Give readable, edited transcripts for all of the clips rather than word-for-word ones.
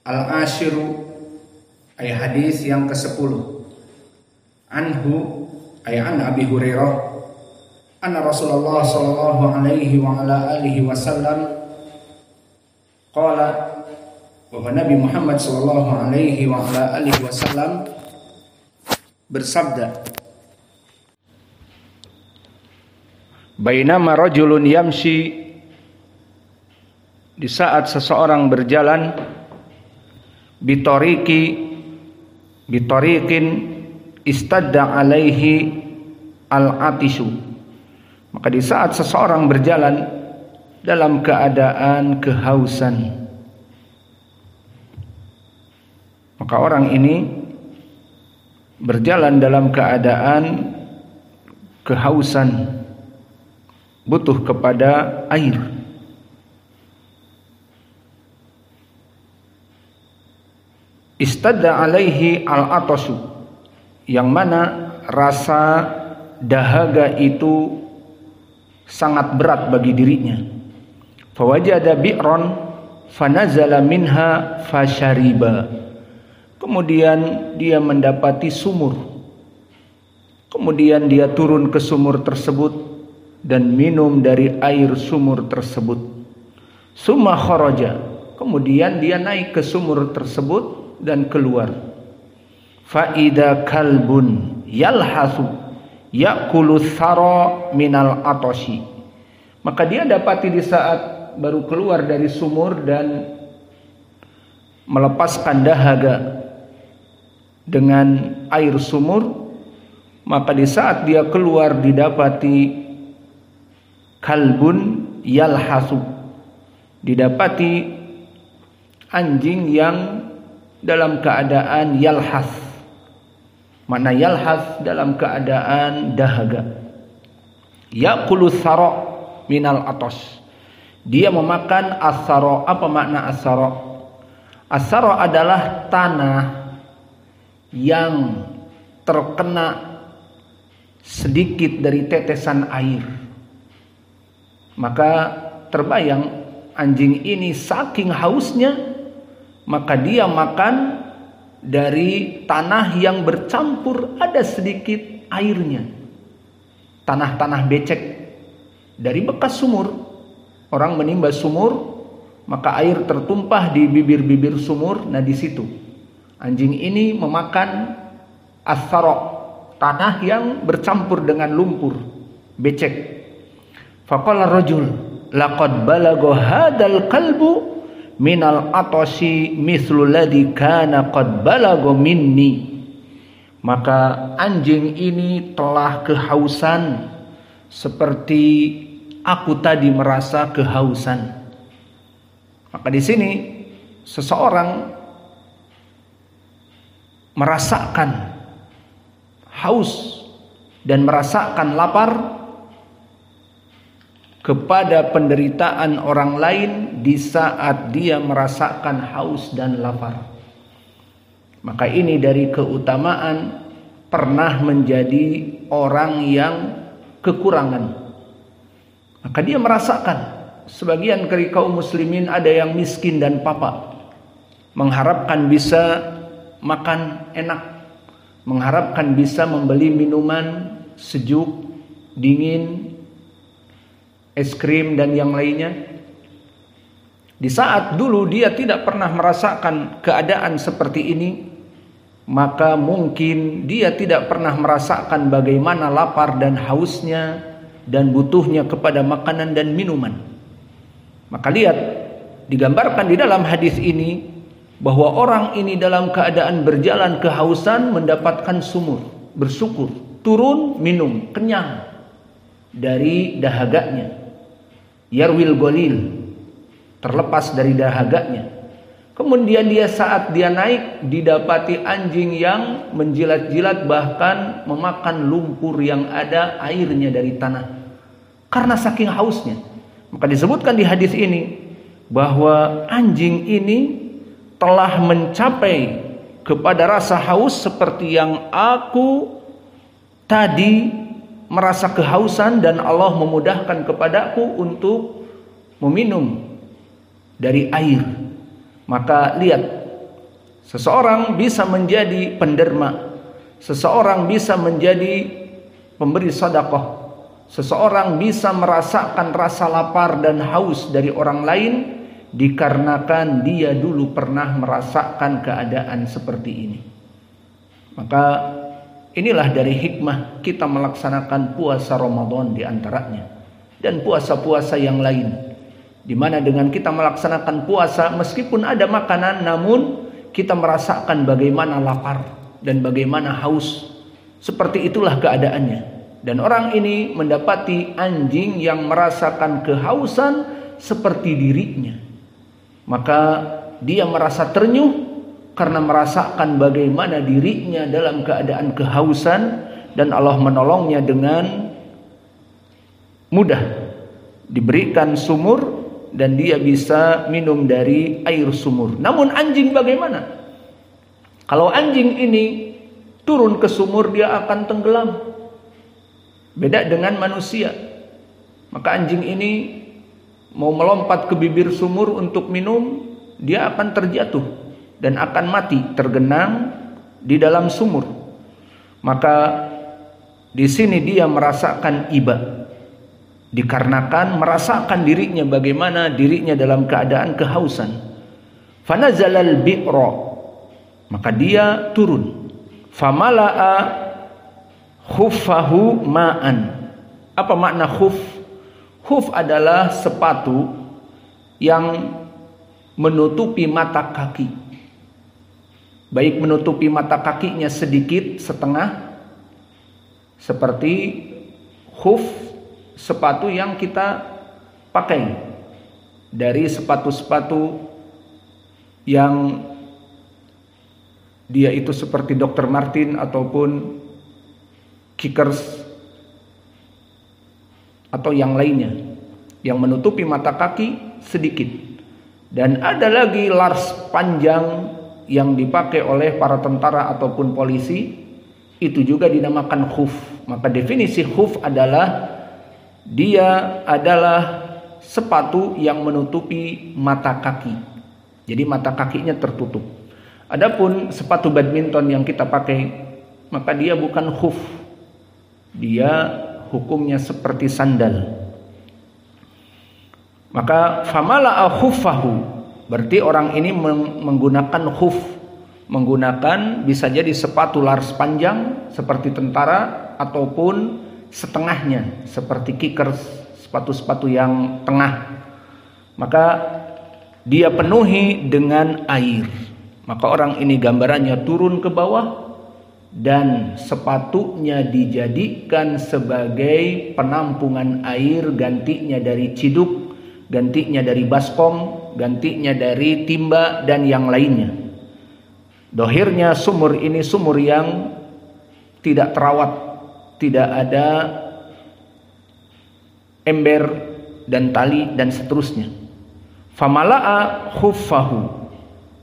Al-ashiru ay hadis yang ke-10. Anhu ay an Abi Hurairah anna Rasulullah sallallahu alaihi wa ala alihi wasallam qala, bahwa Nabi Muhammad sallallahu alaihi wa ala alihi wasallam bersabda, bainama rajulun yamshi, di saat seseorang berjalan, bitariqin istadda alaihi al-atishu, maka di saat seseorang berjalan dalam keadaan kehausan, maka orang ini berjalan dalam keadaan kehausan, butuh kepada air. Istadda alaihi al-atasu, yang mana rasa dahaga itu sangat berat bagi dirinya. Fawajada bi'ran fanazala minha fashariba, kemudian dia mendapati sumur, kemudian dia turun ke sumur tersebut dan minum dari air sumur tersebut. Summa kharaja, kemudian dia naik ke sumur tersebut dan keluar. Faida kalbun yalhasu yakulu thara minal atoshi, maka dia dapati di saat baru keluar dari sumur dan melepaskan dahaga dengan air sumur, maka di saat dia keluar didapati kalbun yalhasu, didapati anjing yang dalam keadaan yalhas. Mana yalhas? Dalam keadaan dahaga. Yaqulu thara minal atos, dia memakan asaro. Apa makna asaro? Asaro adalah tanah yang terkena sedikit dari tetesan air. Maka terbayang anjing ini saking hausnya, maka dia makan dari tanah yang bercampur ada sedikit airnya. Tanah-tanah becek dari bekas sumur. Orang menimba sumur, maka air tertumpah di bibir-bibir sumur. Nah di situ anjing ini memakan asarok, tanah yang bercampur dengan lumpur, becek. Faqala rajul laqad balagha hadal kalbu minal atosi mislu ladzi kana qad balagha minni, maka anjing ini telah kehausan seperti aku tadi merasa kehausan. Maka di sini seseorang merasakan haus dan merasakan lapar kepada penderitaan orang lain di saat dia merasakan haus dan lapar. Maka ini dari keutamaan pernah menjadi orang yang kekurangan. Maka dia merasakan, sebagian dari kaum muslimin ada yang miskin dan papa, mengharapkan bisa makan enak, mengharapkan bisa membeli minuman sejuk, dingin, es krim dan yang lainnya. Di saat dulu dia tidak pernah merasakan keadaan seperti ini, maka mungkin dia tidak pernah merasakan bagaimana lapar dan hausnya dan butuhnya kepada makanan dan minuman. Maka lihat, digambarkan di dalam hadis ini bahwa orang ini dalam keadaan berjalan kehausan mendapatkan sumur, bersyukur, turun minum, kenyang dari dahaganya. Yarwil golil, terlepas dari dahaganya. Kemudian dia saat dia naik didapati anjing yang menjilat-jilat, bahkan memakan lumpur yang ada airnya dari tanah karena saking hausnya. Maka disebutkan di hadis ini bahwa anjing ini telah mencapai kepada rasa haus seperti yang aku tadi merasa kehausan, dan Allah memudahkan kepadaku untuk meminum dari air. Maka lihat, Seseorang bisa menjadi penderma, seseorang bisa menjadi pemberi sedekah, seseorang bisa merasakan rasa lapar dan haus dari orang lain dikarenakan dia dulu pernah merasakan keadaan seperti ini. Maka inilah dari hikmah kita melaksanakan puasa Ramadan di antaranya, dan puasa-puasa yang lain, di mana dengan kita melaksanakan puasa meskipun ada makanan, namun kita merasakan bagaimana lapar dan bagaimana haus. Seperti itulah keadaannya. Dan orang ini mendapati anjing yang merasakan kehausan seperti dirinya. Maka dia merasa ternyuh karena merasakan bagaimana dirinya dalam keadaan kehausan, dan Allah menolongnya dengan mudah. Diberikan sumur dan dia bisa minum dari air sumur. Namun anjing bagaimana? Kalau anjing ini turun ke sumur, dia akan tenggelam. Beda dengan manusia. Maka anjing ini mau melompat ke bibir sumur untuk minum, dia akan terjatuh dan akan mati tergenang di dalam sumur. Maka di sini dia merasakan iba, dikarenakan merasakan dirinya bagaimana dirinya dalam keadaan kehausan. Fanazalal bi'ra, maka dia turun. Famala'a khuffahu ma'an. Apa makna khuf? Khuf adalah sepatu yang menutupi mata kaki. Baik menutupi mata kakinya sedikit, setengah, seperti khuf, sepatu yang kita pakai dari sepatu-sepatu yang dia itu seperti Dr. Martin ataupun Kickers atau yang lainnya yang menutupi mata kaki sedikit. Dan ada lagi lars panjang yang dipakai oleh para tentara ataupun polisi, itu juga dinamakan khuf. Maka definisi khuf adalah dia adalah sepatu yang menutupi mata kaki. Jadi mata kakinya tertutup. Adapun sepatu badminton yang kita pakai, maka dia bukan khuf. Dia hukumnya seperti sandal. Maka famala'a khuffahu, berarti orang ini menggunakan khuf, menggunakan bisa jadi sepatu lars panjang seperti tentara ataupun setengahnya seperti kickers, sepatu-sepatu yang tengah. Maka dia penuhi dengan air. Maka orang ini gambarannya turun ke bawah dan sepatunya dijadikan sebagai penampungan air, gantinya dari ciduk, gantinya dari baskom, gantinya dari timba dan yang lainnya. Dohirnya sumur ini sumur yang tidak terawat, tidak ada ember dan tali dan seterusnya. Famala'a khuffahu,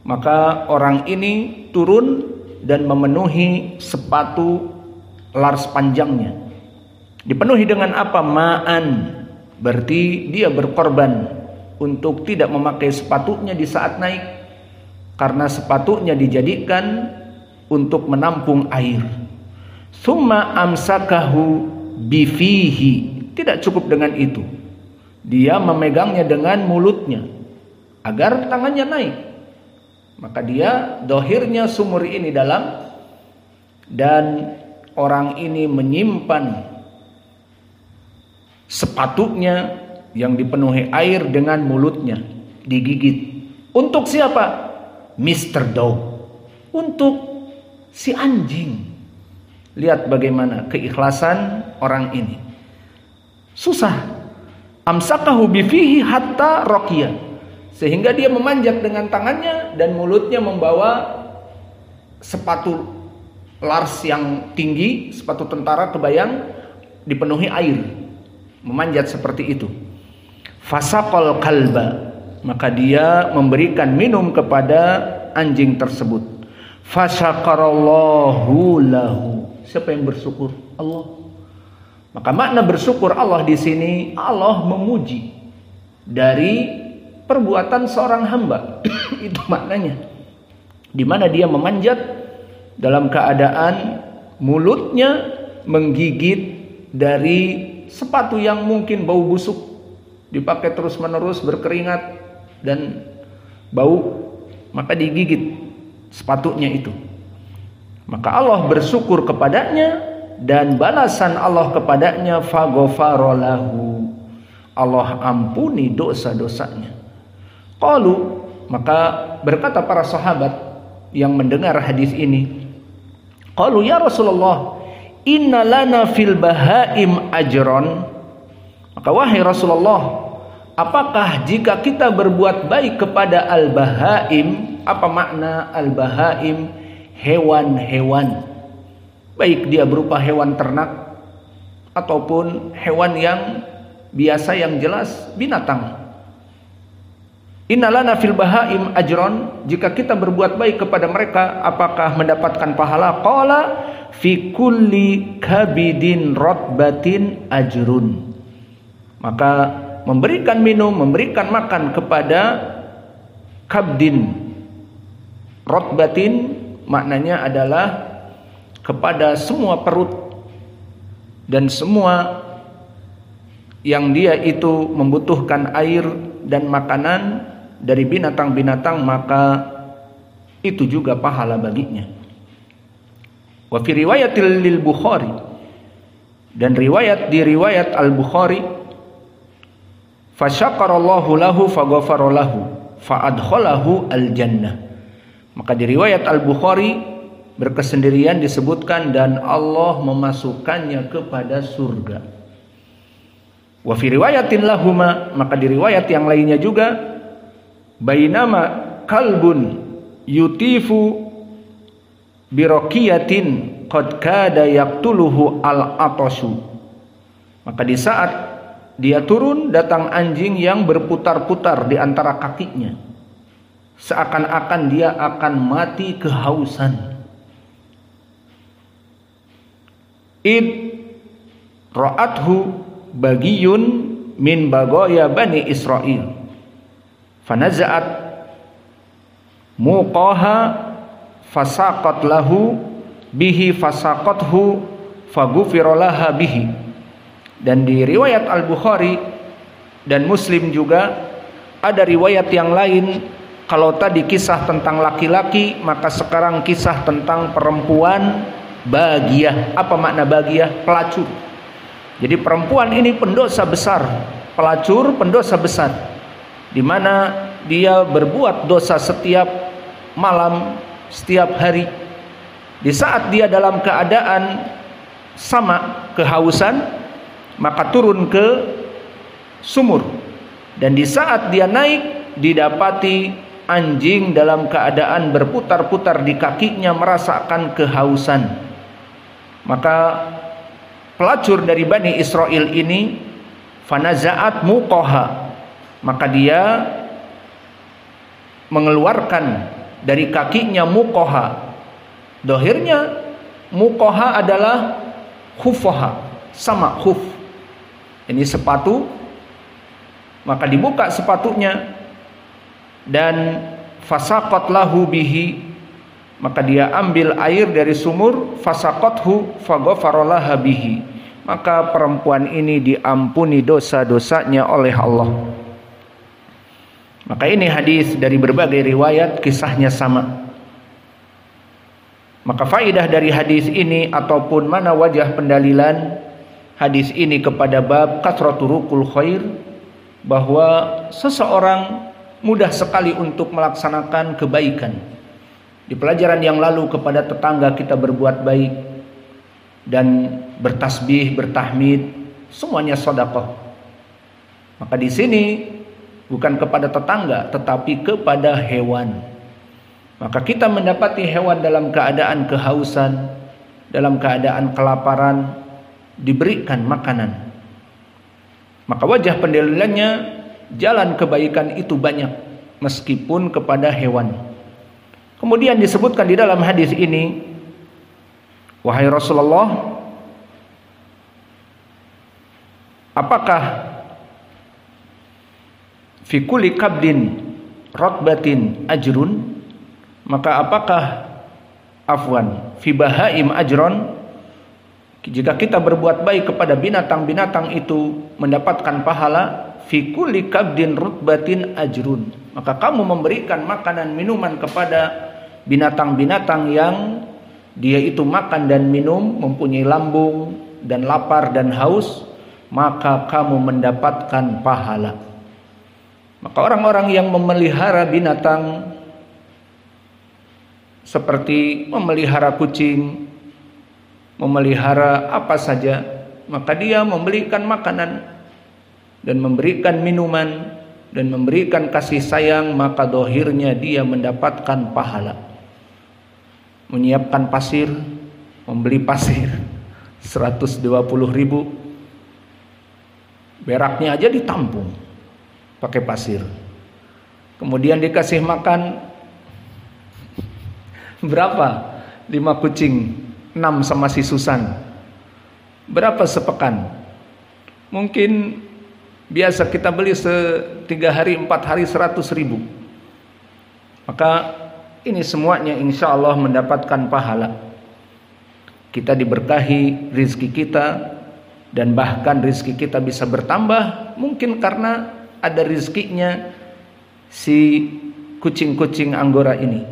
maka orang ini turun dan memenuhi sepatu lars panjangnya. Dipenuhi dengan apa? Ma'an, berarti dia berkorban untuk tidak memakai sepatunya di saat naik, karena sepatunya dijadikan untuk menampung air. Summa amsakahu bifihi, tidak cukup dengan itu, dia memegangnya dengan mulutnya agar tangannya naik. Maka dia dohirnya sumur ini dalam, dan orang ini menyimpan sepatunya yang dipenuhi air dengan mulutnya, digigit. Untuk siapa? Mr. Dog, untuk si anjing. Lihat bagaimana keikhlasan orang ini. Susah. Amsakahu bifihi hatta raqiyah, sehingga dia memanjat dengan tangannya dan mulutnya membawa sepatu lars yang tinggi, sepatu tentara kebayang, dipenuhi air, memanjat seperti itu. Fasaqal kalba, maka dia memberikan minum kepada anjing tersebut. Fasyakarallahu lahu, siapa yang bersyukur? Allah. Maka makna bersyukur Allah di sini, Allah memuji dari perbuatan seorang hamba. Itu maknanya. di mana dia memanjat dalam keadaan mulutnya menggigit dari sepatu yang mungkin bau busuk, dipakai terus-menerus, berkeringat dan bau, maka digigit sepatunya itu. Maka Allah bersyukur kepadanya dan balasan Allah kepadanya faghfarolahu, Allah ampuni dosa-dosanya. Qalu, maka berkata para sahabat yang mendengar hadis ini, qalu ya Rasulullah, inna lana fil bahaim ajron. Maka wahai Rasulullah, apakah jika kita berbuat baik kepada al-bahaim? Apa makna al-bahaim? Hewan-hewan, baik dia berupa hewan ternak ataupun hewan yang biasa, yang jelas binatang. Inna lana fil bahaim ajron, jika kita berbuat baik kepada mereka apakah mendapatkan pahala? Qala fi kulli kabidin rotbatin ajrun. Maka memberikan minum, memberikan makan kepada kabdin rotbatin, maknanya adalah kepada semua perut dan semua yang dia itu membutuhkan air dan makanan dari binatang-binatang, maka itu juga pahala baginya. Wa fi riwayatil lil Bukhari, dan riwayat di riwayat Al-Bukhari, fasyakarallahu lahu faghafara lahu fa'adkhalahu al-jannah. Maka di riwayat Al-Bukhari berkesendirian disebutkan dan Allah memasukkannya kepada surga. Wa fi riwayatin lahuma, maka di riwayat yang lainnya juga, bainama kalbun yutifu birokiyatin qad kada yaqtuluhu al-atashu. Maka di saat dia turun, datang anjing yang berputar-putar di antara kakinya, seakan-akan dia akan mati kehausan. Id ra'athu bagiyun min bagoya bani Israel fanaza'at muqaha fasaqat lahu bihi fasaqathu faghufira laha bihi. Dan di riwayat Al-Bukhari dan Muslim juga ada riwayat yang lain. Kalau tadi kisah tentang laki-laki, maka sekarang kisah tentang perempuan bagiyah. Apa makna bagiyah? Pelacur. Jadi perempuan ini pendosa besar, pelacur pendosa besar, di mana dia berbuat dosa setiap malam, setiap hari. Di saat dia dalam keadaan sama kehausan, maka turun ke sumur, dan di saat dia naik didapati anjing dalam keadaan berputar-putar di kakinya merasakan kehausan. Maka pelacur dari Bani Israel ini fanaza'at muqaha, maka dia mengeluarkan dari kakinya muqaha. Dohirnya muqaha adalah khufaha, sama khuf, ini sepatu. Maka dibuka sepatunya dan fasaqat lahu bihi, maka dia ambil air dari sumur, fasaqathu faghafara laha bihi, maka perempuan ini diampuni dosa-dosanya oleh Allah. Maka ini hadis dari berbagai riwayat, kisahnya sama. Maka faidah dari hadis ini ataupun mana wajah pendalilan hadis ini kepada bab kasraturukul khair, bahwa seseorang mudah sekali untuk melaksanakan kebaikan. Di pelajaran yang lalu kepada tetangga kita berbuat baik dan bertasbih, bertahmid, semuanya sedekah. Maka di sini bukan kepada tetangga tetapi kepada hewan. Maka kita mendapati hewan dalam keadaan kehausan, dalam keadaan kelaparan, diberikan makanan. Maka wajah pendalilannya, jalan kebaikan itu banyak meskipun kepada hewan. Kemudian disebutkan di dalam hadis ini, wahai Rasulullah, apakah fi kulli kabdin rotbatin ajrun? Maka apakah fi bahaim ajron, jika kita berbuat baik kepada binatang-binatang itu mendapatkan pahala, fi kulli kabdin rutbatin ajrun, maka kamu memberikan makanan minuman kepada binatang-binatang yang dia itu makan dan minum, mempunyai lambung dan lapar dan haus, maka kamu mendapatkan pahala. Maka orang-orang yang memelihara binatang seperti memelihara kucing, memelihara apa saja, maka dia memberikan makanan dan memberikan minuman dan memberikan kasih sayang, maka dohirnya dia mendapatkan pahala. Menyiapkan pasir, membeli pasir 120.000, beraknya aja ditampung pakai pasir, kemudian dikasih makan berapa? 5 kucing, 6 sama si Susan. Berapa sepekan? Mungkin biasa kita beli 3 hari 4 hari 100.000. Maka ini semuanya insya Allah mendapatkan pahala. Kita diberkahi rizki kita, dan bahkan rizki kita bisa bertambah, mungkin karena ada rizkinya si kucing-kucing Anggora ini.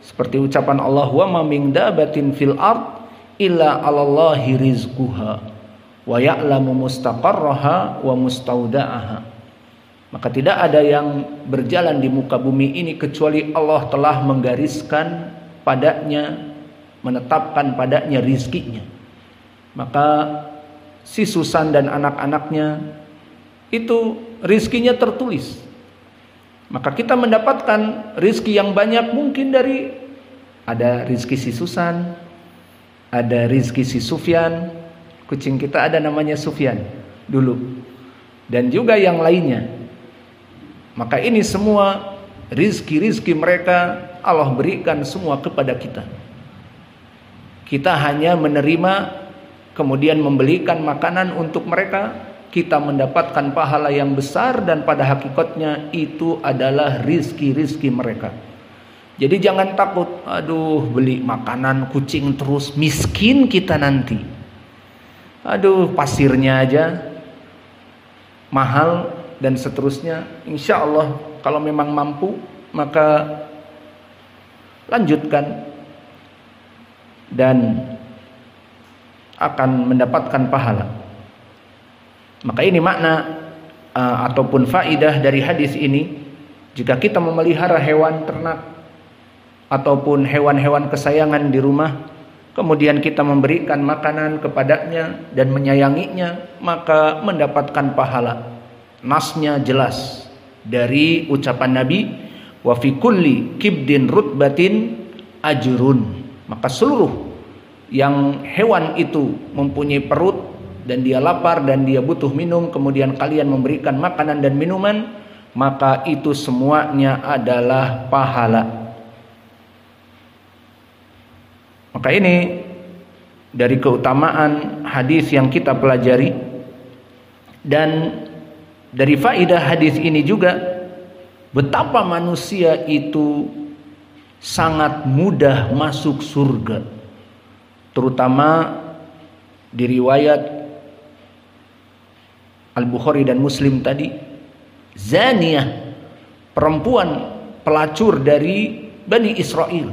Seperti ucapan Allah, wa ma min dabatin fil ard illa 'alallahi rizquha wa ya'lamu mustaqarraha wa mustauda'aha. Maka tidak ada yang berjalan di muka bumi ini kecuali Allah telah menggariskan padanya, menetapkan padanya rizkinya. Maka si Susan dan anak-anaknya itu rizkinya tertulis. Maka kita mendapatkan rizki yang banyak, mungkin dari ada rizki si Susan, ada rizki si Sufyan, kucing kita ada namanya Sufyan dulu, dan juga yang lainnya. Maka ini semua rizki-rizki mereka Allah berikan semua kepada kita. Kita hanya menerima, kemudian membelikan makanan untuk mereka, kita mendapatkan pahala yang besar, dan pada hakikatnya itu adalah rizki-rizki mereka. Jadi jangan takut, aduh beli makanan kucing terus, miskin kita nanti. Aduh pasirnya aja mahal dan seterusnya. Insya Allah kalau memang mampu, maka lanjutkan dan akan mendapatkan pahala. Maka ini makna ataupun faidah dari hadis ini. Jika kita memelihara hewan ternak ataupun hewan-hewan kesayangan di rumah, kemudian kita memberikan makanan kepadanya dan menyayanginya, maka mendapatkan pahala. Nasnya jelas dari ucapan Nabi, wa fi kulli kibdin rutbatin ajrun. Maka seluruh yang hewan itu mempunyai perut dan dia lapar dan dia butuh minum, kemudian kalian memberikan makanan dan minuman, maka itu semuanya adalah pahala. Maka ini dari keutamaan hadis yang kita pelajari, dan dari faidah hadis ini juga betapa manusia itu sangat mudah masuk surga. Terutama di riwayat Al-Bukhari dan Muslim tadi, zaniyah, perempuan pelacur dari Bani Israel,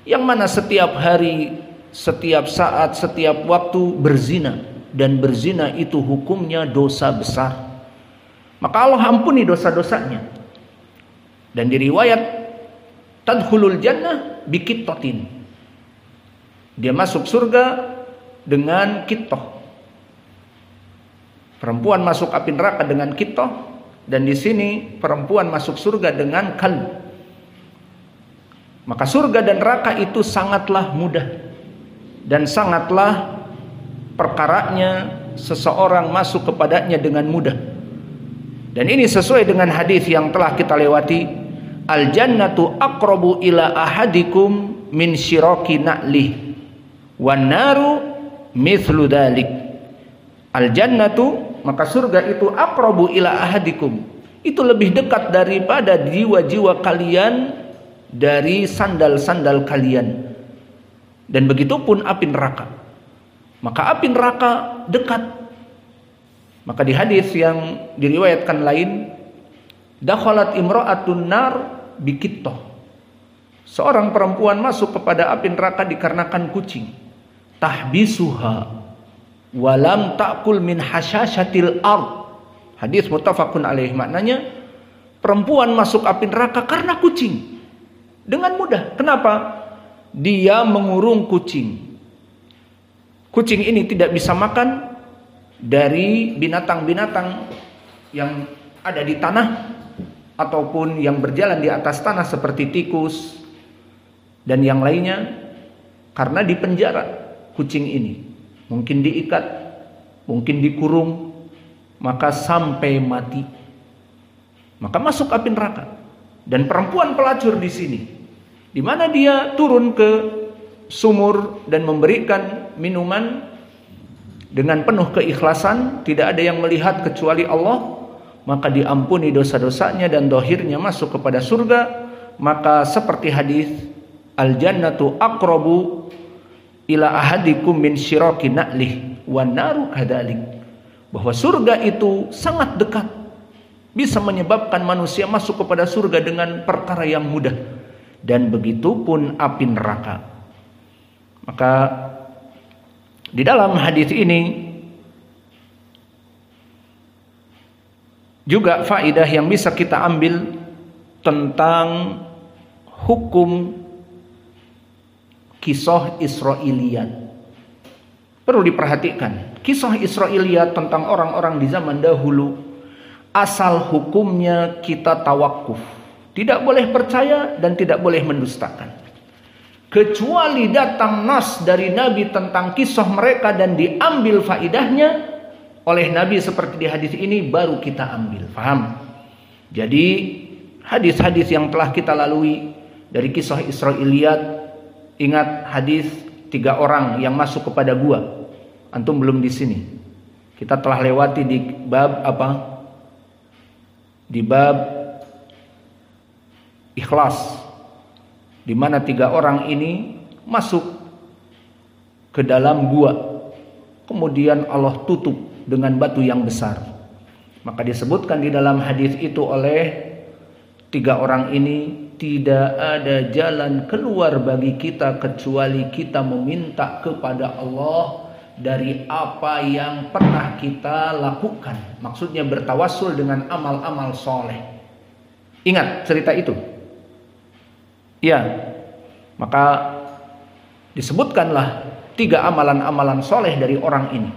yang mana setiap hari, setiap saat, setiap waktu berzina, dan berzina itu hukumnya dosa besar. Maka Allah ampuni dosa-dosanya. Dan di riwayat tadkhulul jannah biqittatin, dia masuk surga dengan qittoh. Perempuan masuk api neraka dengan qittoh, dan di sini perempuan masuk surga dengan kalb. Maka surga dan neraka itu sangatlah mudah, dan sangatlah perkaranya seseorang masuk kepadanya dengan mudah. Dan ini sesuai dengan hadis yang telah kita lewati, al jannatu aqrabu ila ahadikum min syiraki na'lih wan naru mithlu dalik. Al jannatu, maka surga itu aqrabu ila ahadikum, itu lebih dekat daripada jiwa-jiwa kalian dari sandal-sandal kalian. Dan begitupun api neraka. Maka api neraka dekat. Maka di hadis yang diriwayatkan lain, dakhalat imra'atun nar bikittah. Seorang perempuan masuk kepada api neraka dikarenakan kucing. Tahbisuha walam ta'kul min hasyasyatil ard. Hadis muttafaqun alaih. Maknanya perempuan masuk api neraka karena kucing. Dengan mudah. Kenapa? Dia mengurung kucing. Kucing ini tidak bisa makan dari binatang-binatang yang ada di tanah ataupun yang berjalan di atas tanah seperti tikus dan yang lainnya, karena dipenjara kucing ini. Mungkin diikat, mungkin dikurung, maka sampai mati. Maka masuk api neraka. Dan perempuan pelacur di sini, di mana dia turun ke sumur dan memberikan minuman dengan penuh keikhlasan, tidak ada yang melihat kecuali Allah, maka diampuni dosa-dosanya dan dohirnya masuk kepada surga. Maka seperti hadis, al-jannatu aqrabu ila ahadikum min syiraki na'lih wan naru kadzalik, bahwa surga itu sangat dekat, bisa menyebabkan manusia masuk kepada surga dengan perkara yang mudah. Dan begitu pun api neraka. Maka di dalam hadis ini juga faedah yang bisa kita ambil tentang hukum kisah Israiliyat. Perlu diperhatikan, kisah Israiliyat tentang orang-orang di zaman dahulu, asal hukumnya kita tawakuf. Tidak boleh percaya dan tidak boleh mendustakan. Kecuali datang nas dari Nabi tentang kisah mereka dan diambil faedahnya oleh Nabi seperti di hadis ini, baru kita ambil. Faham? Jadi hadis-hadis yang telah kita lalui dari kisah Israiliyat, ingat hadis 3 orang yang masuk kepada gua. Antum belum di sini. Kita telah lewati di bab apa? Di bab Ikhlas, di mana 3 orang ini masuk ke dalam gua, kemudian Allah tutup dengan batu yang besar. Maka disebutkan di dalam hadis itu oleh 3 orang ini, tidak ada jalan keluar bagi kita kecuali kita meminta kepada Allah dari apa yang pernah kita lakukan. Maksudnya bertawassul dengan amal-amal soleh. Ingat cerita itu? Ya, maka disebutkanlah 3 amalan-amalan soleh dari orang ini.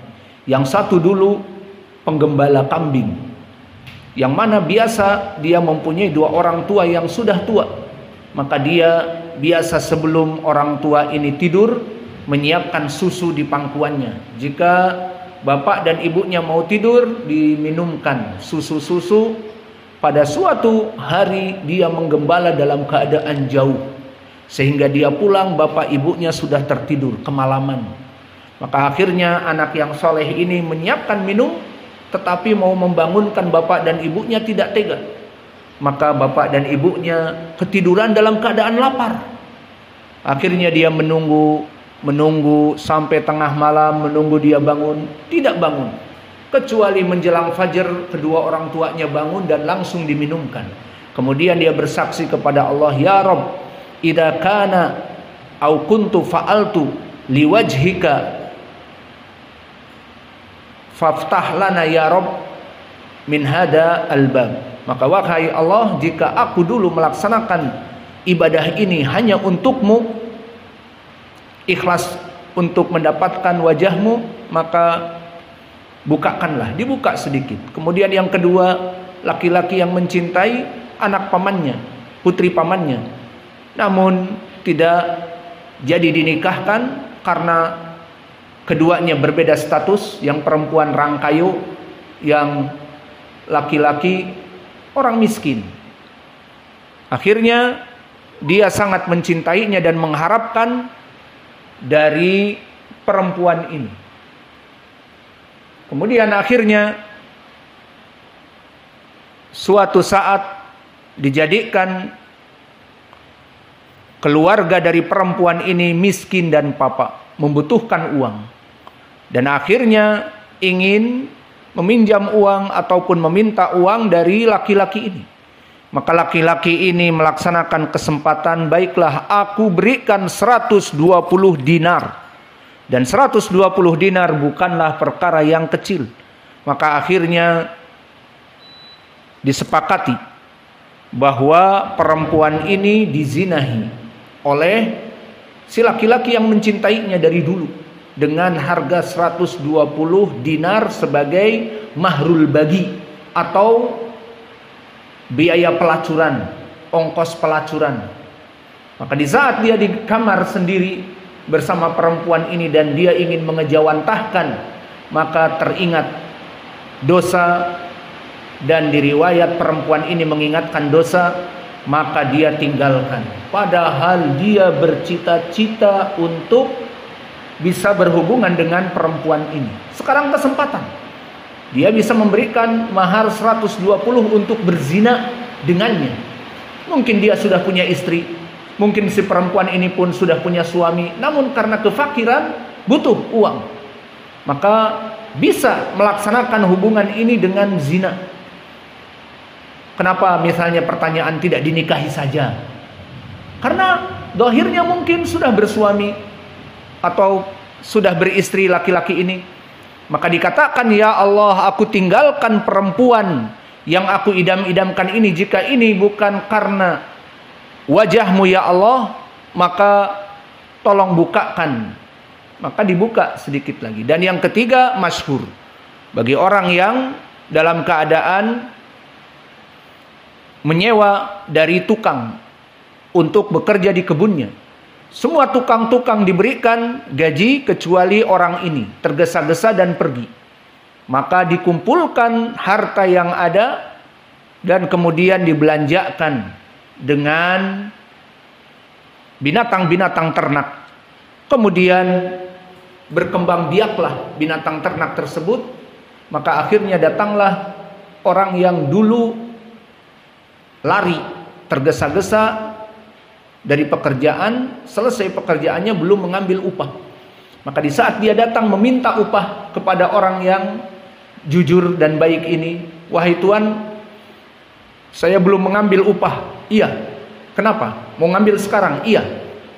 Yang satu dulu penggembala kambing, yang mana biasa dia mempunyai 2 orang tua yang sudah tua. Maka dia biasa sebelum orang tua ini tidur menyiapkan susu di pangkuannya. Jika bapak dan ibunya mau tidur, diminumkan susu-susu. Pada suatu hari dia menggembala dalam keadaan jauh, sehingga dia pulang bapak ibunya sudah tertidur kemalaman. Maka akhirnya anak yang soleh ini menyiapkan minum, tetapi mau membangunkan bapak dan ibunya tidak tega. Maka bapak dan ibunya ketiduran dalam keadaan lapar. Akhirnya dia menunggu sampai tengah malam, menunggu dia bangun, tidak bangun. Kecuali menjelang fajar kedua orang tuanya bangun dan langsung diminumkan. Kemudian dia bersaksi kepada Allah, ya Rabb, idza kana au kuntu fa'altu liwajhika faftah lana ya Rabb min hada albab. Maka wahai Allah, jika aku dulu melaksanakan ibadah ini hanya untukmu, ikhlas untuk mendapatkan wajahmu, maka bukakanlah. Dibuka sedikit. Kemudian yang kedua, laki-laki yang mencintai anak pamannya, putri pamannya, namun tidak jadi dinikahkan karena keduanya berbeda status. Yang perempuan rangkayo, yang laki-laki orang miskin. Akhirnya dia sangat mencintainya dan mengharapkan dari perempuan ini. Kemudian akhirnya suatu saat dijadikan keluarga dari perempuan ini miskin dan papa, membutuhkan uang. Dan akhirnya ingin meminjam uang ataupun meminta uang dari laki-laki ini. Maka laki-laki ini melaksanakan kesempatan, baiklah aku berikan 120 dinar. Dan 120 dinar bukanlah perkara yang kecil. Maka akhirnya disepakati bahwa perempuan ini dizinahi oleh si laki-laki yang mencintainya dari dulu dengan harga 120 dinar sebagai mahrul bagi atau biaya pelacuran, ongkos pelacuran. Maka di saat dia di kamar sendiri bersama perempuan ini dan dia ingin mengejawantahkan, maka teringat dosa. Dan di riwayat perempuan ini mengingatkan dosa, maka dia tinggalkan. Padahal dia bercita-cita untuk bisa berhubungan dengan perempuan ini. Sekarang kesempatan. Dia bisa memberikan mahar 120 untuk berzina dengannya. Mungkin dia sudah punya istri, mungkin si perempuan ini pun sudah punya suami, namun karena kefakiran butuh uang, maka bisa melaksanakan hubungan ini dengan zina. Kenapa misalnya pertanyaan tidak dinikahi saja? Karena dohirnya mungkin sudah bersuami atau sudah beristri laki-laki ini. Maka dikatakan, ya Allah, aku tinggalkan perempuan yang aku idam-idamkan ini. Jika ini bukan karena wajahmu ya Allah, maka tolong bukakan. Maka dibuka sedikit lagi. Dan yang ketiga, masyhur. Bagi orang yang dalam keadaan menyewa dari tukang untuk bekerja di kebunnya. Semua tukang-tukang diberikan gaji kecuali orang ini, tergesa-gesa dan pergi. Maka dikumpulkan harta yang ada dan kemudian dibelanjakan dengan binatang-binatang ternak. Kemudian berkembang biaklah binatang ternak tersebut. Maka akhirnya datanglah orang yang dulu lari tergesa-gesa dari pekerjaan, selesai pekerjaannya belum mengambil upah. Maka di saat dia datang meminta upah kepada orang yang jujur dan baik ini, wahai Tuan, saya belum mengambil upah. Iya. Kenapa? Mau ngambil sekarang? Iya.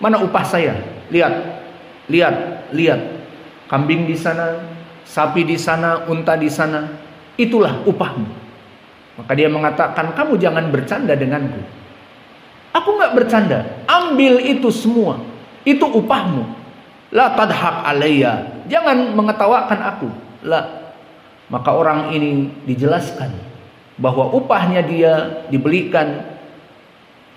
Mana upah saya? Lihat, lihat, lihat. Kambing di sana, sapi di sana, unta di sana. Itulah upahmu. Maka dia mengatakan, kamu jangan bercanda denganku. Aku nggak bercanda. Ambil itu semua. Itu upahmu. La tadhak alayya. Jangan mengetawakan aku. La. Maka orang ini dijelaskan bahwa upahnya dia dibelikan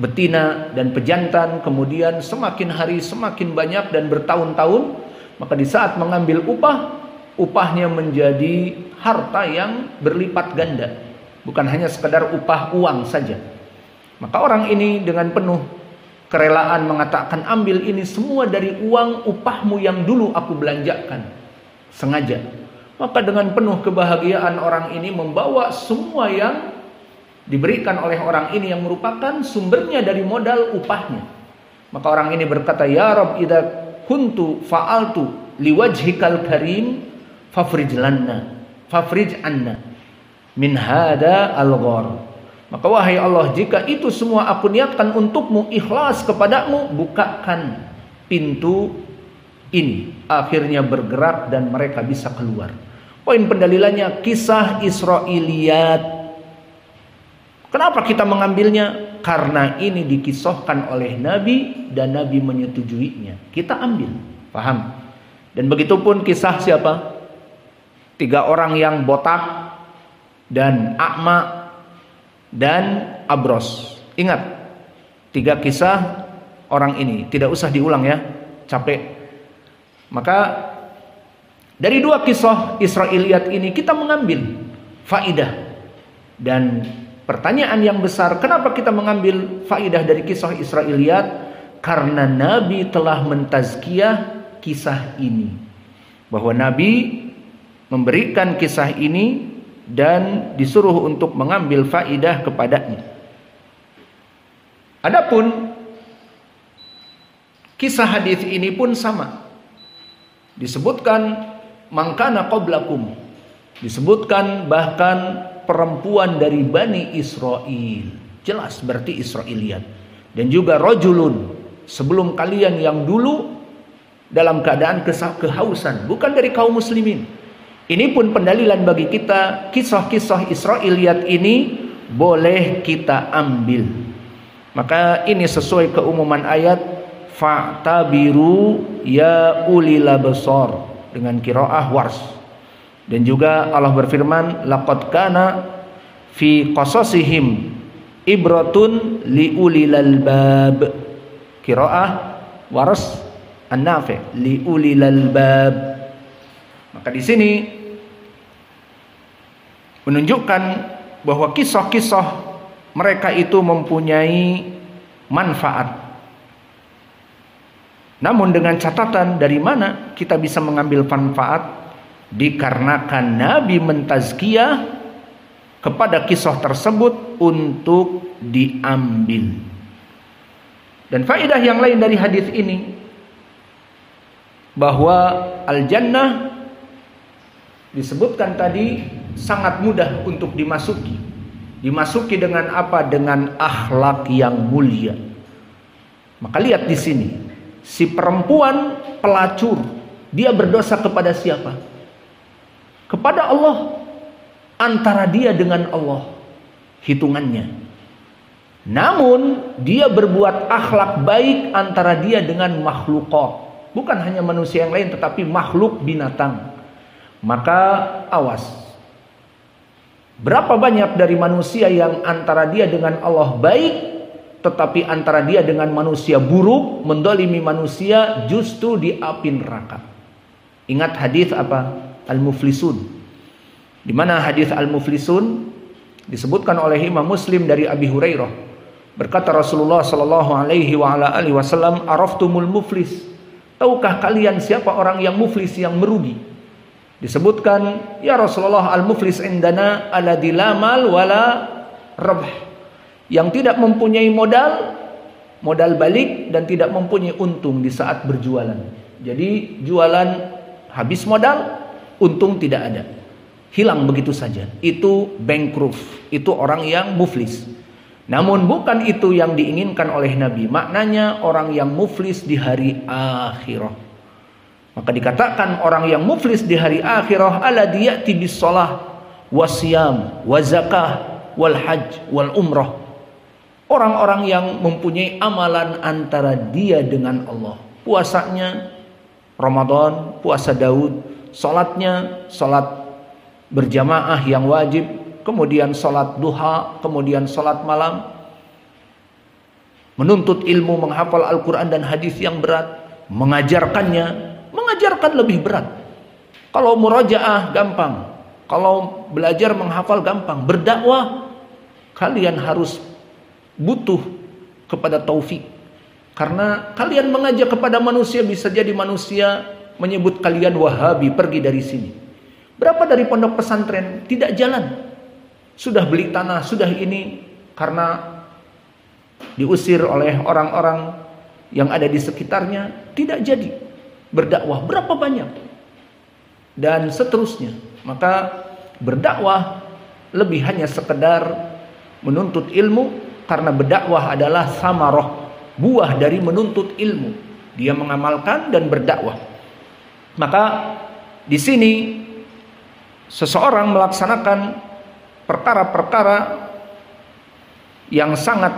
betina dan pejantan. Kemudian semakin hari semakin banyak dan bertahun-tahun. Maka di saat mengambil upah, upahnya menjadi harta yang berlipat ganda. Bukan hanya sekedar upah uang saja. Maka orang ini dengan penuh kerelaan mengatakan, ambil ini semua dari uang upahmu yang dulu aku belanjakan. Sengaja. Maka dengan penuh kebahagiaan orang ini membawa semua yang diberikan oleh orang ini yang merupakan sumbernya dari modal upahnya. Maka orang ini berkata, ya Rabb, idza kuntu fa'altu liwajhikal karim fafrij anna min hada al-ghar. Maka wahai Allah, jika itu semua aku niatkan untukmu, ikhlas kepadamu, bukakan pintu ini. Akhirnya bergerak dan mereka bisa keluar. Poin pendalilannya kisah Israiliyat. Kenapa kita mengambilnya? Karena ini dikisahkan oleh Nabi dan Nabi menyetujuinya. Kita ambil, paham? Dan begitu pun kisah siapa? 3 orang yang botak dan a'ma dan abros. Ingat 3 kisah orang ini, tidak usah diulang ya, capek. Maka dari 2 kisah Israiliyat ini kita mengambil faidah. Dan pertanyaan yang besar, kenapa kita mengambil faidah dari kisah Israiliyat? Karena Nabi telah mentazkiyah kisah ini, bahwa Nabi memberikan kisah ini dan disuruh untuk mengambil faidah kepadanya. Adapun Kisah hadis ini pun sama. Disebutkan mangkana qablakum. Disebutkan bahkan perempuan dari Bani Israel. Jelas berarti Israiliyat. Dan juga rajulun, sebelum kalian yang dulu dalam keadaan kehausan, bukan dari kaum muslimin. Ini pun pendalilan bagi kita, kisah-kisah Israiliyat ini boleh kita ambil. Maka ini sesuai keumuman ayat, fa'tabiru ya ulil absar, dengan qiraah Wars. Dan juga Allah berfirman, laqad kana fi qasasihim ibratun li ulil albab. Qiraah Wars An-Nafi' li ulil albab. Maka di sini menunjukkan bahwa kisah-kisah mereka itu mempunyai manfaat. Namun dengan catatan, dari mana kita bisa mengambil manfaat? Dikarenakan Nabi mentazkiyah kepada kisah tersebut untuk diambil. Dan faedah yang lain dari hadis ini, bahwa al-jannah disebutkan tadi sangat mudah untuk dimasuki. Dimasuki dengan apa? Dengan akhlak yang mulia. Maka lihat di sini, si perempuan pelacur, dia berdosa kepada siapa? Kepada Allah. Antara dia dengan Allah hitungannya. Namun dia berbuat akhlak baik antara dia dengan makhlukat. Bukan hanya manusia yang lain, tetapi makhluk binatang. Maka awas. Berapa banyak dari manusia yang antara dia dengan Allah baik, tetapi antara dia dengan manusia buruk, mendolimi manusia, justru di api neraka. Ingat hadis apa? Al-Muflisun. Di mana hadis Al-Muflisun disebutkan oleh Imam Muslim dari Abi Hurairah. Berkata Rasulullah sallallahu alaihi wasallam, "Araftumul muflis?" Tahukah kalian siapa orang yang muflis, yang merugi? Disebutkan, "Ya Rasulullah, al-muflis indana alladzi la mal wala rabh." Yang tidak mempunyai modal balik dan tidak mempunyai untung di saat berjualan. Jadi jualan habis modal, untung tidak ada. Hilang begitu saja. Itu bankrupt. Itu orang yang muflis. Namun bukan itu yang diinginkan oleh Nabi. Maknanya orang yang muflis di hari akhirah. Maka dikatakan orang yang muflis di hari akhirah, alladzi ya'ti bis shalah wasiyam wazakah wal hajj wal umrah. Orang-orang yang mempunyai amalan antara dia dengan Allah. Puasanya Ramadan, puasa Daud, salatnya salat berjamaah yang wajib, kemudian salat duha, kemudian salat malam, menuntut ilmu, menghafal Al-Quran dan hadis yang berat, mengajarkan lebih berat. Kalau murajaah gampang, kalau belajar menghafal gampang, berdakwah kalian harus butuh kepada taufik. Karena kalian mengajak kepada manusia, bisa jadi manusia menyebut kalian Wahabi, pergi dari sini. Berapa dari pondok pesantren tidak jalan? Sudah beli tanah, sudah ini, karena diusir oleh orang-orang yang ada di sekitarnya, tidak jadi berdakwah. Berapa banyak? Dan seterusnya. Maka berdakwah lebih hanya sekedar menuntut ilmu, karena berdakwah adalah samarah, buah dari menuntut ilmu. Dia mengamalkan dan berdakwah. Maka di sini seseorang melaksanakan perkara-perkara yang sangat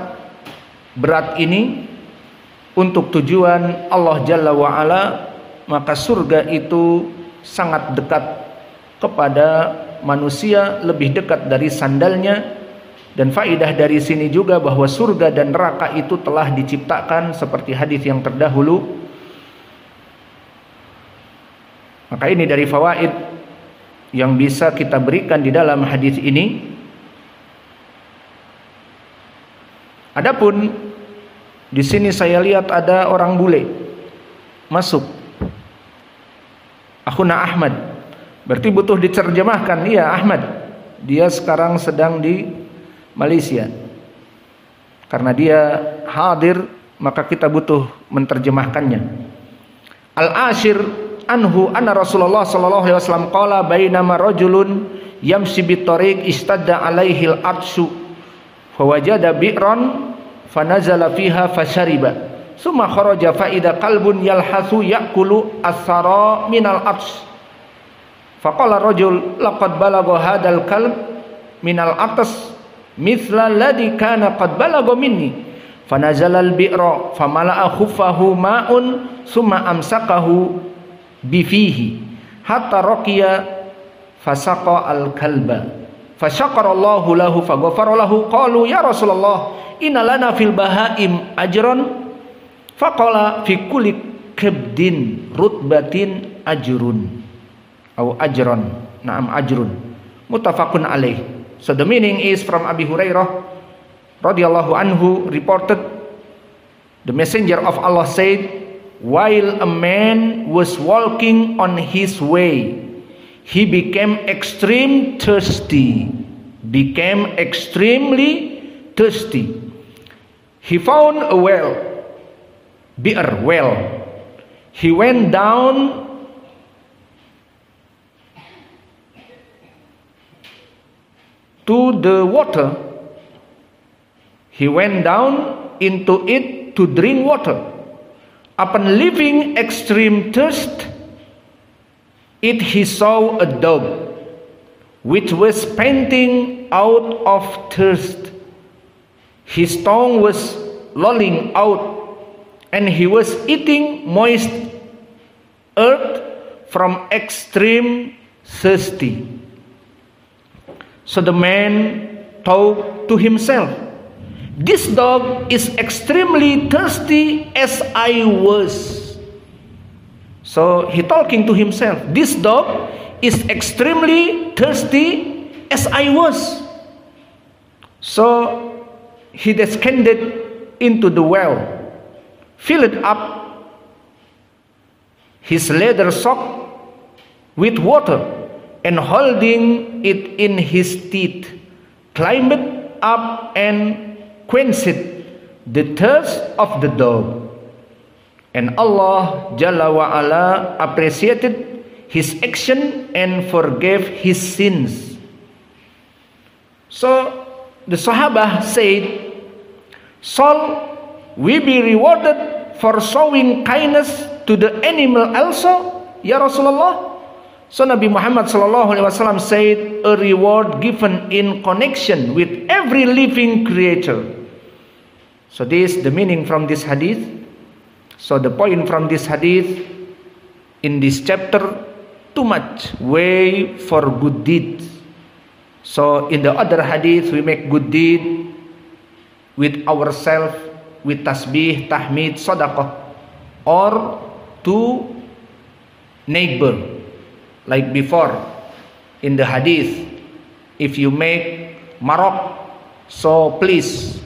berat ini untuk tujuan Allah Jalla wa'ala, maka surga itu sangat dekat kepada manusia, lebih dekat dari sandalnya. Dan faidah dari sini juga bahwa surga dan neraka itu telah diciptakan seperti hadis yang terdahulu. Maka ini dari fawaid yang bisa kita berikan di dalam hadis ini. Adapun di sini saya lihat ada orang bule masuk. Akhuna Ahmad. Berarti butuh diterjemahkan. Iya, Ahmad. Dia sekarang sedang di Malaysia. Karena dia hadir maka kita butuh menerjemahkannya. Al-ashir anhu anna Rasulullah sallallahu alaihi wasallam qala bainama rajulun yamshi bitariq istadda alaihi al-arshu fawajada bi'ran fanazala fiha fashariba summa kharaja fa idza qalbun yalhasu ya'kulu as-sara minal arsh faqala rajul laqad balagha hadzal kalb minal atas mithla alladhi kana qad balagha minni fanazala al-bi'ra famala'a khuffahu ma'un summa amsakahu bifihi hatta raqiya fasaqa al-kalba fasyakara Allahu lahu faghafara lahu qalu ya Rasulullah inna lana fil bahaim ajran faqala fi kulli kabdin rutbatin ajrun atau ajran na'am ajrun muttafaqun alaih. So the meaning is from Abi Hurairah radhiyallahu anhu reported, the messenger of Allah said, while a man was walking on his way, he became extremely thirsty. He found a well. He went down to the water. He went down into it to drink water. Upon leaving extreme thirst, he saw a dog which was panting out of thirst. His tongue was lolling out, and he was eating moist earth from extreme thirsty. So the man thought to himself, this dog is extremely thirsty as I was. So he talking to himself, this dog is extremely thirsty as I was. So he descended into the well, filled up his leather sock with water, and holding it in his teeth, climbed up and quenched the thirst of the dog. And Allah Jalla wa Ala appreciated his action and forgave his sins. So the Sahaba said, shall we be rewarded for showing kindness to the animal also, Ya Rasulullah? So Nabi Muhammad sallallahu alaihi wasallam said, a reward given in connection with every living creature. So this is the meaning from this hadith. So the point from this hadith in this chapter, too much way for good deeds. So in the other hadith, we make good deed with ourselves, with tasbih, tahmid, sadaqah, or to neighbor. Like before in the hadith, if you make marok, so please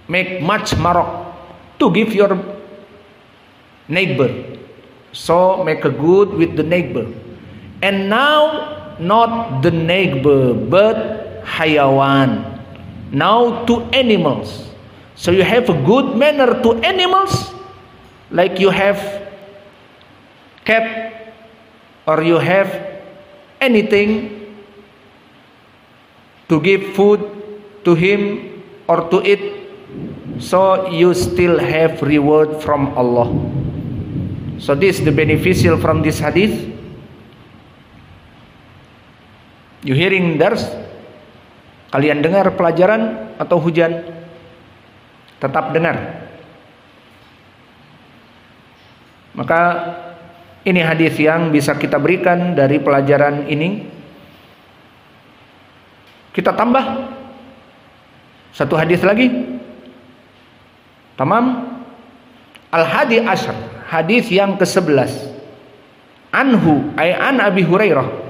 make much marok to give your neighbor. So make a good with the neighbor. And now not the neighbor but hayawan. Now to animals. So you have a good manner to animals, like you have cat or you have anything to give food to him or to eat, so you still have reward from Allah. So this is the beneficial from this hadith. You hearing dars? Kalian dengar pelajaran atau hujan? Tetap dengar. Maka ini hadis yang bisa kita berikan dari pelajaran ini. Kita tambah satu hadis lagi. Tamam. Al-hadi asyar, hadis yang ke-11. Anhu ay an Abi Hurairah.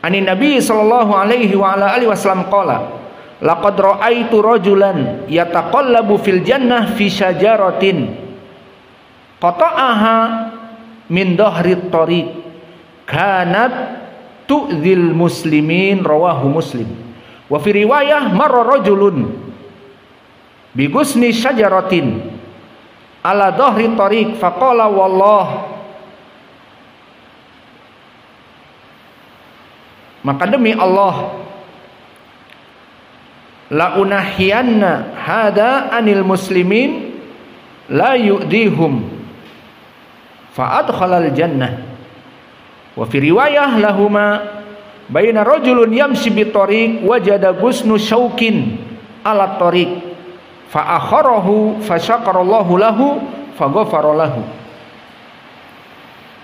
Ani Nabi sallallahu alaihi wa ala alihi wasallam qala, laqad ra'aitu rajulan yataqallabu fil jannah fi syajaratin qata'aha min dhahri tariq kanat tu'dzil muslimin, rawahu Muslim. Wa fi riwayah marra rajulun bi gusni syajaratin ala dhahri tariq faqala wallah, maka demi Allah, la unahiyanna hada anil muslimin la yu'dihum fa adkhalal jannah. Wa fi riwayah lahuma baina rajulun yamshi bi tariq wajada gusnu syaukin ala tariq fa akharahu fa syakarallahu lahu fa ghafara lahu.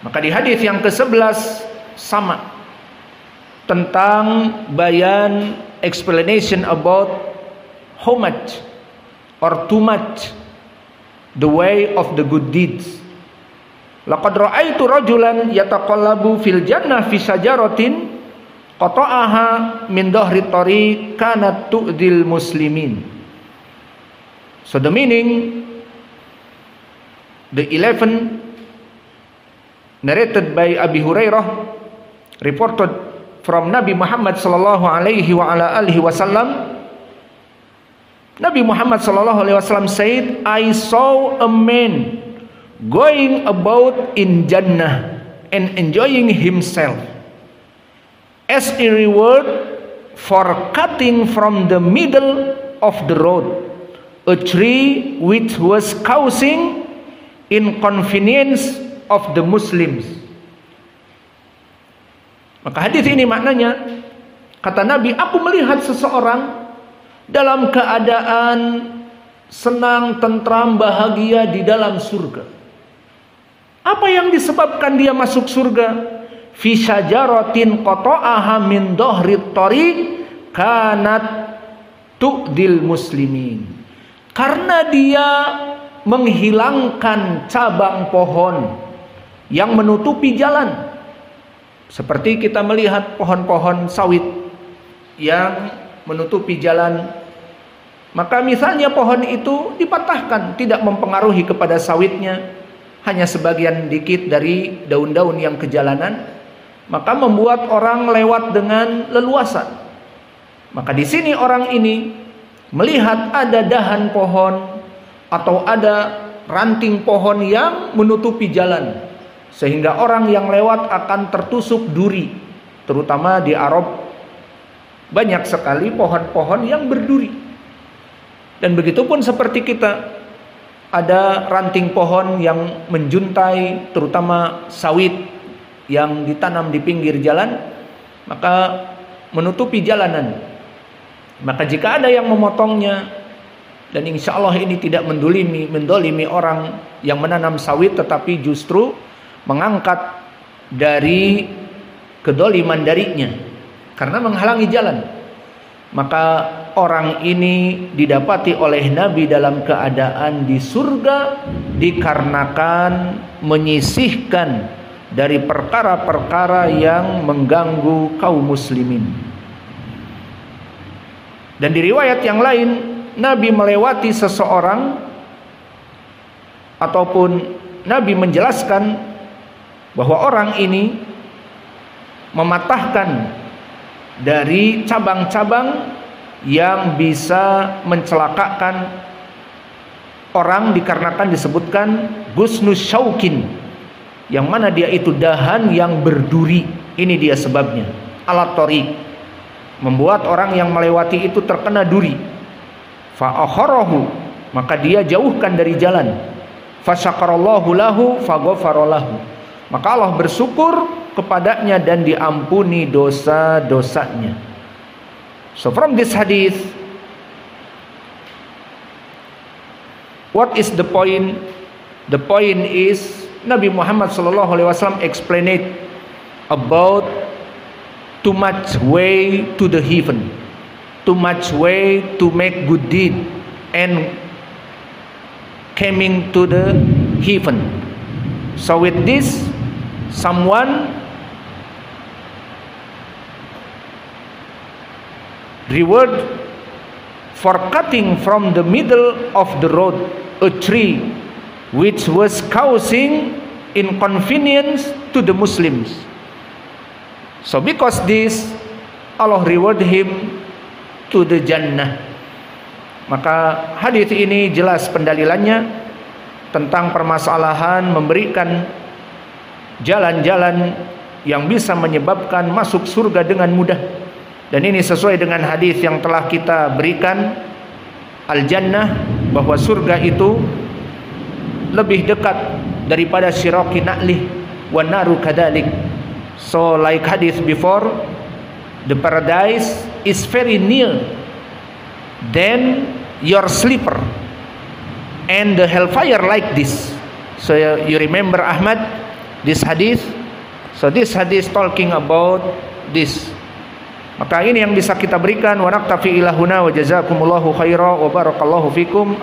Maka di hadis yang ke-11 sama tentang bayan explanation about how much or too much the way of the good deeds. Laqad ra'aitu rajulan yataqallabu fil jannah fi syajaratin qata'aha min dhahri tariq kanat tu'dil muslimin. So the meaning, the 11 narrated by Abi Hurairah, reported from Nabi Muhammad sallallahu alaihi wa ala alihi wasallam. Nabi Muhammad sallallahu alaihi wasallam said, I saw a man going about in Jannah and enjoying himself as a reward for cutting from the middle of the road a tree which was causing inconvenience of the Muslims. Maka hadis ini maknanya, kata Nabi, aku melihat seseorang dalam keadaan senang, tentram, bahagia di dalam surga. Apa yang disebabkan dia masuk surga? Fi syajaratin qata'aha min dhahri tariq kanat tu'dil muslimin. Karena dia menghilangkan cabang pohon yang menutupi jalan. Seperti kita melihat pohon-pohon sawit yang menutupi jalan, maka misalnya pohon itu dipatahkan, tidak mempengaruhi kepada sawitnya, hanya sebagian dikit dari daun-daun yang ke jalanan, maka membuat orang lewat dengan leluasa. Maka di sini orang ini melihat ada dahan pohon atau ada ranting pohon yang menutupi jalan, sehingga orang yang lewat akan tertusuk duri. Terutama di Arab banyak sekali pohon-pohon yang berduri. Dan begitupun seperti kita, ada ranting pohon yang menjuntai, terutama sawit yang ditanam di pinggir jalan, maka menutupi jalanan. Maka jika ada yang memotongnya, dan insya Allah ini tidak mendolimi orang yang menanam sawit, tetapi justru mengangkat dari kedoliman darinya karena menghalangi jalan, maka orang ini didapati oleh Nabi dalam keadaan di surga dikarenakan menyisihkan dari perkara-perkara yang mengganggu kaum muslimin. Dan di riwayat yang lain, Nabi melewati seseorang, ataupun Nabi menjelaskan bahwa orang ini mematahkan dari cabang-cabang yang bisa mencelakakan orang, dikarenakan disebutkan gusnus syaukin, yang mana dia itu dahan yang berduri. Ini dia sebabnya, alat tariq, membuat orang yang melewati itu terkena duri. Fa akharahu, maka dia jauhkan dari jalan. Fa syakarallahu lahu fa ghafara lahu, maka Allah bersyukur kepadanya dan diampuni dosa-dosanya. So from this hadith, what is the point? The point is Nabi Muhammad sallallahu alaihi wasallam explained about too much way to the heaven, too much way to make good deed and coming to the heaven. So with this, someone reward for cutting from the middle of the road a tree which was causing inconvenience to the Muslims. So because this, Allah reward him to the Jannah. Maka hadis ini jelas pendalilannya tentang permasalahan memberikan jalan-jalan yang bisa menyebabkan masuk surga dengan mudah. Dan ini sesuai dengan hadis yang telah kita berikan, al-jannah, bahwa surga itu lebih dekat daripada syiraki na'lih, wa naru kadalik. So like hadith before, the paradise is very near than your sleeper, and the hellfire like this. So you remember Ahmad, this hadith. So this hadith talking about this. Maka ini yang bisa kita berikan. Wa naktafi ila huna wa jazakumullahu khaira wa barakallahu fikum.